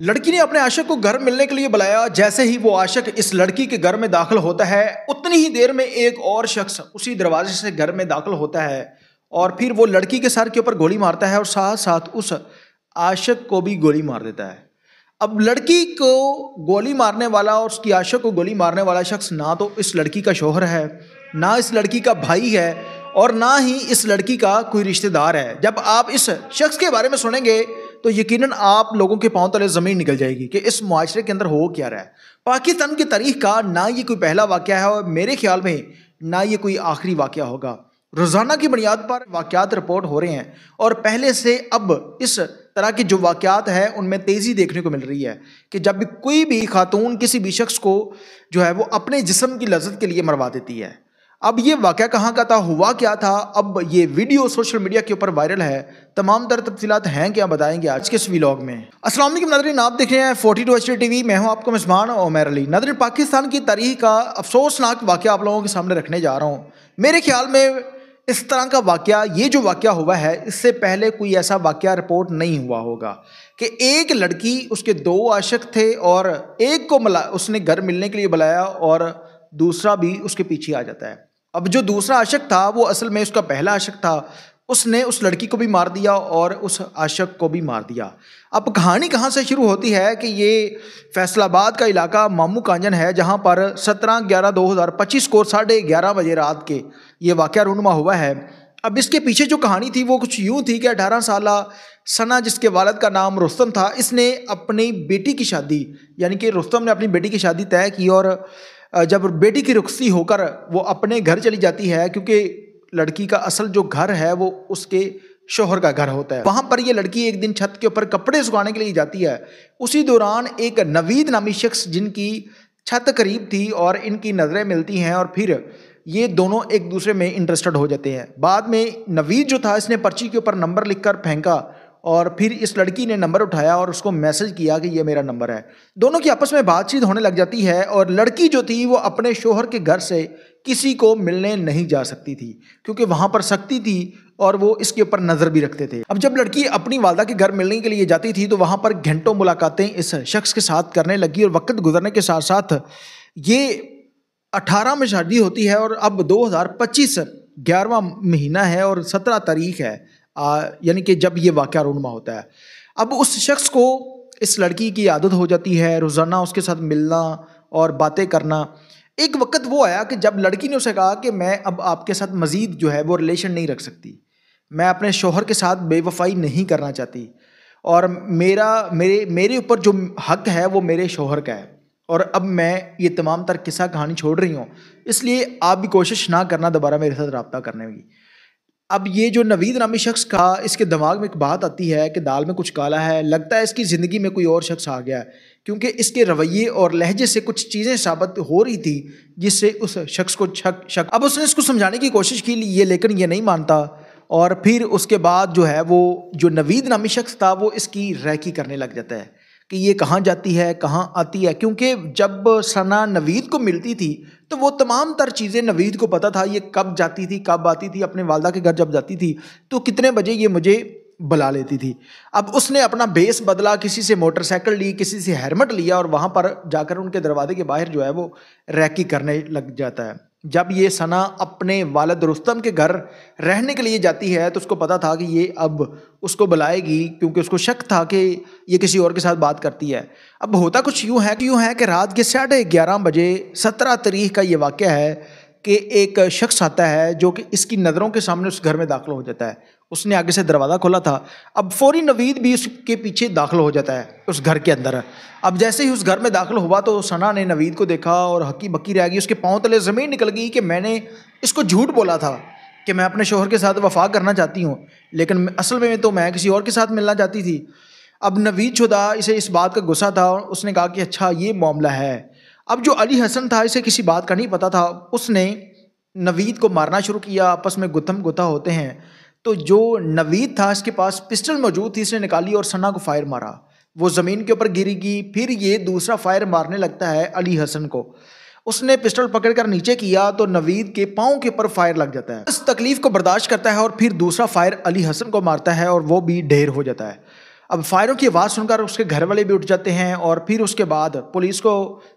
लड़की ने अपने आशिक को घर मिलने के लिए बुलाया। जैसे ही वो आशिक इस लड़की के घर में दाखिल होता है, उतनी ही देर में एक और शख्स उसी दरवाजे से घर में दाखिल होता है और फिर वो लड़की के सर के ऊपर गोली मारता है और साथ साथ उस आशिक को भी गोली मार देता है। अब लड़की को गोली मारने वाला और उसकी आशिक को गोली मारने वाला शख्स ना तो इस लड़की का शौहर है, ना इस लड़की का भाई है और ना ही इस लड़की का कोई रिश्तेदार है। जब आप इस शख्स के बारे में सुनेंगे तो यकीनन आप लोगों के पांव तले ज़मीन निकल जाएगी कि इस मुआशरे के अंदर हो क्या रहा है। पाकिस्तान की तारीख का ना ये कोई पहला वाक़या है और मेरे ख्याल में ना ये कोई आखिरी वाक़या होगा। रोज़ाना की बुनियाद पर वाक़यात रिपोर्ट हो रहे हैं और पहले से अब इस तरह के जो वाक़यात हैं उनमें तेज़ी देखने को मिल रही है कि जब भी कोई भी खातून किसी भी शख्स को जो है वो अपने जिस्म की लज़्ज़त के लिए मरवा देती है। अब ये वाक़या कहाँ का था, हुआ क्या था, अब ये वीडियो सोशल मीडिया के ऊपर वायरल है। तमाम तर तफसीलात हैं क्या बताएंगे आज के इस व्लॉग में। अस्सलाम वालेकुम नाज़रीन, आप देख रहे हैं 42 HD TV। मैं हूं आपको मेज़बान उमर अली। नाज़रीन, पाकिस्तान की तारीख का अफसोसनाक वाक़या आप लोगों के सामने रखने जा रहा हूँ। मेरे ख्याल में इस तरह का वाक़या, ये जो वाक़या हुआ है, इससे पहले कोई ऐसा वाक़या रिपोर्ट नहीं हुआ होगा कि एक लड़की, उसके दो आशिक थे और एक को उसने घर मिलने के लिए बुलाया और दूसरा भी उसके पीछे आ जाता है। अब जो दूसरा आशिक था वो असल में उसका पहला आशिक था, उसने उस लड़की को भी मार दिया और उस आशिक को भी मार दिया। अब कहानी कहाँ से शुरू होती है कि ये फैसलाबाद का इलाका मामू कांजन है, जहाँ पर 17/11/2025 को 11:30 बजे रात के ये वाक़या रूनुमा हुआ है। अब इसके पीछे जो कहानी थी वो कुछ यूँ थी कि 18 साला सना, जिसके वालिद का नाम रुस्तम था, इसने अपनी बेटी की शादी, यानी कि रुस्तम ने अपनी बेटी की शादी तय की और जब बेटी की रुखसी होकर वो अपने घर चली जाती है, क्योंकि लड़की का असल जो घर है वो उसके शोहर का घर होता है, वहाँ पर ये लड़की एक दिन छत के ऊपर कपड़े सुखाने के लिए जाती है। उसी दौरान एक नवीद नामी शख्स, जिनकी छत करीब थी और इनकी नज़रें मिलती हैं और फिर ये दोनों एक दूसरे में इंटरेस्टेड हो जाते हैं। बाद में नवीद जो था, इसने पर्ची के ऊपर नंबर लिखकर फेंका और फिर इस लड़की ने नंबर उठाया और उसको मैसेज किया कि ये मेरा नंबर है। दोनों की आपस में बातचीत होने लग जाती है और लड़की जो थी वो अपने शोहर के घर से किसी को मिलने नहीं जा सकती थी, क्योंकि वहाँ पर सख्ती थी और वो इसके ऊपर नज़र भी रखते थे। अब जब लड़की अपनी वालदा के घर मिलने के लिए जाती थी तो वहाँ पर घंटों मुलाकातें इस शख्स के साथ करने लगी और वक्त गुजरने के साथ साथ ये 18 में शादी होती है और अब 2025 11वां महीना है और 17 तारीख है, यानी कि जब ये वाक़या रूनुमा होता है। अब उस शख्स को इस लड़की की आदत हो जाती है रोज़ाना उसके साथ मिलना और बातें करना। एक वक्त वो आया कि जब लड़की ने उसे कहा कि मैं अब आपके साथ मज़ीद जो है वो रिलेशन नहीं रख सकती, मैं अपने शौहर के साथ बेवफाई नहीं करना चाहती और मेरे ऊपर जो हक है वो मेरे शौहर का है और अब मैं ये तमाम तर किस्सा कहानी छोड़ रही हूँ, इसलिए आप भी कोशिश ना करना दोबारा मेरे साथ रब्ता करने की। अब ये जो नवीद नामी शख्स का, इसके दिमाग में एक बात आती है कि दाल में कुछ काला है, लगता है इसकी ज़िंदगी में कोई और शख्स आ गया है, क्योंकि इसके रवैये और लहजे से कुछ चीज़ें साबित हो रही थी जिससे उस शख्स को शक। अब उसने इसको समझाने की कोशिश की ये, लेकिन ये नहीं मानता और फिर उसके बाद जो है वो जो नवीद नामी शख्स था वो इसकी रैकी करने लग जाता है कि ये कहाँ जाती है, कहाँ आती है, क्योंकि जब सना नवीद को मिलती थी तो वो तमाम तर चीज़ें नवीद को पता था, ये कब जाती थी, कब आती थी, अपने वालदा के घर जब जाती थी तो कितने बजे ये मुझे बुला लेती थी। अब उसने अपना बेस बदला, किसी से मोटरसाइकिल ली, किसी से हेलमेट लिया और वहाँ पर जाकर उनके दरवाजे के बाहर जो है वो रैकी करने लग जाता है। जब ये सना अपने वालिद रुस्तम के घर रहने के लिए जाती है तो उसको पता था कि ये अब उसको बुलाएगी, क्योंकि उसको शक था कि ये किसी और के साथ बात करती है। अब होता कुछ यूँ है कि रात के 11:30 बजे 17 तारीख का ये वाक़या है कि एक शख्स आता है जो कि इसकी नज़रों के सामने उस घर में दाखिल हो जाता है। उसने आगे से दरवाज़ा खोला था, अब फौरी नवीद भी उसके पीछे दाखिल हो जाता है उस घर के अंदर। अब जैसे ही उस घर में दाखिल हुआ तो सना ने नवीद को देखा और हक्की बक्की रह गई, उसके पाँव तले ज़मीन निकल गई कि मैंने इसको झूठ बोला था कि मैं अपने शौहर के साथ वफा करना चाहती हूँ, लेकिन असल में तो मैं किसी और के साथ मिलना चाहती थी। अब नवीद शुदा इसे इस बात का गुस्सा था और उसने कहा कि अच्छा ये मामला है। अब जो अली हसन था, इसे किसी बात का नहीं पता था, उसने नवीद को मारना शुरू किया। आपस में गुत्थम गुत्था होते हैं तो जो नवीद था इसके पास पिस्टल मौजूद थी, इसने निकाली और सना को फायर मारा, वो ज़मीन के ऊपर गिरेगी। फिर ये दूसरा फायर मारने लगता है अली हसन को, उसने पिस्टल पकड़कर नीचे किया तो नवीद के पाँव के ऊपर फायर लग जाता है। इस तकलीफ को बर्दाश्त करता है और फिर दूसरा फायर अली हसन को मारता है और वो भी ढेर हो जाता है। अब फायरों की आवाज़ सुनकर उसके घर वाले भी उठ जाते हैं और फिर उसके बाद पुलिस को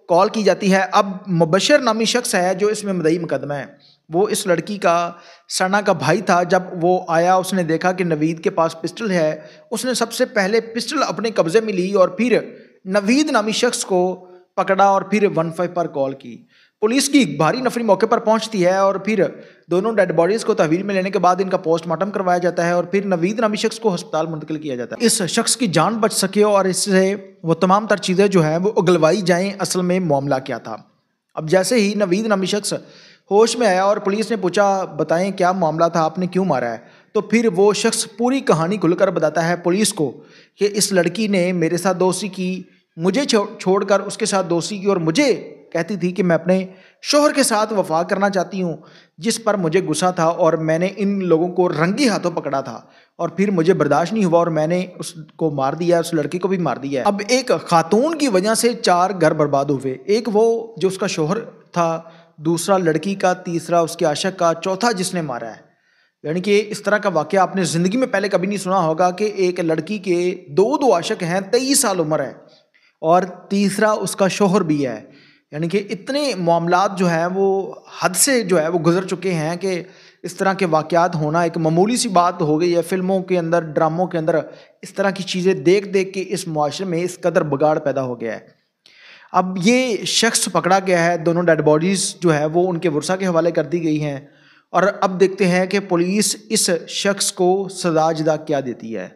कॉल की जाती है। अब मुबशर नामी शख्स है जो इसमें मुद्दई मुकदमा है, वो इस लड़की का सना का भाई था। जब वो आया उसने देखा कि नवीद के पास पिस्टल है, उसने सबसे पहले पिस्टल अपने कब्जे में ली और फिर नवीद नामी शख्स को पकड़ा और फिर 15 पर कॉल की। पुलिस की भारी नफरी मौके पर पहुंचती है और फिर दोनों डेड बॉडीज को तहवील में लेने के बाद इनका पोस्टमार्टम करवाया जाता है और फिर नवीद नामी शख्स को अस्पताल मुंतकिल किया जाता है। इस शख्स की जान बच सके और इससे वो तमाम तर चीज़ें जो है वो उगलवाई जाएं, असल में मामला क्या था। अब जैसे ही नवीद नामी शख्स होश में आया और पुलिस ने पूछा बताएं क्या मामला था, आपने क्यों मारा है, तो फिर वो शख्स पूरी कहानी खुलकर बताता है पुलिस को कि इस लड़की ने मेरे साथ दोस्ती की, मुझे छोड़कर उसके साथ दोस्ती की और मुझे कहती थी कि मैं अपने शोहर के साथ वफा करना चाहती हूँ, जिस पर मुझे गुस्सा था और मैंने इन लोगों को रंगी हाथों पकड़ा था और फिर मुझे बर्दाश्त नहीं हुआ और मैंने उसको मार दिया, उस लड़की को भी मार दिया। अब एक खातून की वजह से 4 घर बर्बाद हुए, एक वो जो उसका शोहर था, दूसरा लड़की का, तीसरा उसके आशिक का, चौथा जिसने मारा है। यानी कि इस तरह का वाक़या आपने ज़िंदगी में पहले कभी नहीं सुना होगा कि एक लड़की के दो आशिक हैं, 23 साल उम्र है और तीसरा उसका शोहर भी है। यानी कि इतने मामलात जो हैं वो हद से जो है वो गुजर चुके हैं कि इस तरह के वाक़यात होना एक मामूली सी बात हो गई है। फ़िल्मों के अंदर, ड्रामों के अंदर इस तरह की चीज़ें देख देख के इस मुआशरे में इस कदर बिगाड़ पैदा हो गया है। अब ये शख्स पकड़ा गया है, दोनों डेड बॉडीज़ जो है वो उनके वर्सा के हवाले कर दी गई हैं और अब देखते हैं कि पुलिस इस शख्स को सज़ा जदा क्या देती है।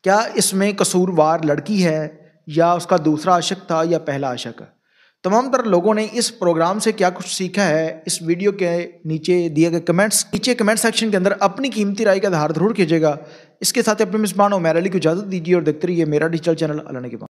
क्या इसमें कसूरवार लड़की है या उसका दूसरा आशिक था या पहला आशिक। तमाम तरह लोगों ने इस प्रोग्राम से क्या कुछ सीखा है, इस वीडियो के नीचे दिए गए कमेंट सेक्शन के अंदर अपनी कीमती राय का इज़हार ज़रूर कीजिएगा। इसके साथ अपने मेज़बान उमैर अली को इजाज़त दीजिए और देखते रहिए मेरा डिजिटल चैनल अल्लाह ने के बाद।